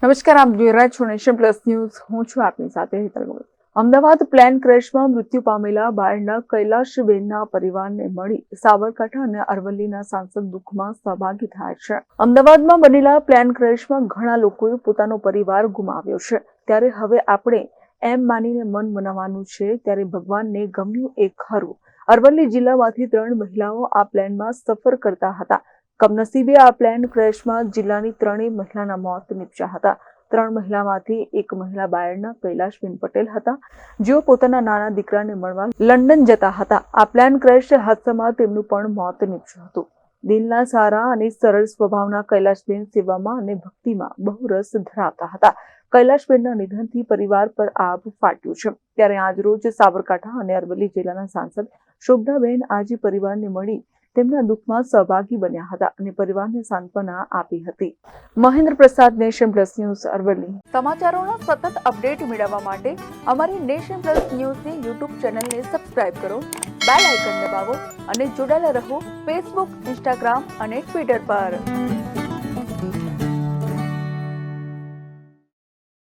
નમસ્કાર, આપ જોઈ રહ્યા છો નેશન પ્લસ ન્યૂઝ. હું છું આપની સાથે હેતલ ગોળ. અમદાવાદ પ્લેન ક્રેશમાં મૃત્યુ પામેલા બાળના કૈલાશબેનના પરિવારને મળી સાબરકાંઠા અને અરવલ્લીના સાંસદ દુઃખમાં સહભાગી થયા છે. અમદાવાદમાં બનેલા પ્લેન ક્રેશમાં ઘણા લોકોએ પોતાનો પરિવાર ગુમાવ્યો છે. ત્યારે હવે આપણે એમ માનીને મન મનાવવાનું છે ત્યારે ભગવાનને ગમ્યું એ ખરું. અરવલ્લી જિલ્લામાંથી 3 મહિલાઓ આ પ્લેનમાં સફર કરતા હતા. કમનસીબે આ પ્લેન ક્રેશમાં જિલ્લાની 3 મહિલાના મોત નીપજ્યા હતા. 3 મહિલામાંથી એક મહિલા બાયડના કૈલાશબેન પટેલ હતા, જેઓ પોતાના નાના દીકરાને મળવા લંડન જતા હતા. આ પ્લેન ક્રેશ હાદસામાં તેમનું પણ મોત નીપજ્યું હતું. દિલના સારા અને સરળ સ્વભાવના કૈલાશબેન સેવામાં અને ભક્તિમાં બહુ રસ ધરાવતા હતા. કૈલાશબેનના નિધનથી પરિવાર પર આભ ફાટ્યું છે. ત્યારે આજરોજ સાબરકાંઠા અને અરવલ્લી જિલ્લાના સાંસદ શોભનાબેન આજે પરિવારને મળી તેમના દુઃખમાં સહભાગી બન્યા હતા અને પરિવારને સાંત્વના આપી હતી. મહેન્દ્ર પ્રસાદ, નેશન પ્લસ ન્યૂઝ, અરવલ્લી. સમાચારોના સતત અપડેટ મેળવવા માટે અમારી નેશન પ્લસ ન્યૂઝની યુટ્યુબ ચેનલને સબસ્ક્રાઇબ કરો, બેલ આઇકન દબાવો અને જોડાયેલા રહો ફેસબુક, ઇન્સ્ટાગ્રામ અને ટ્વિટર પર.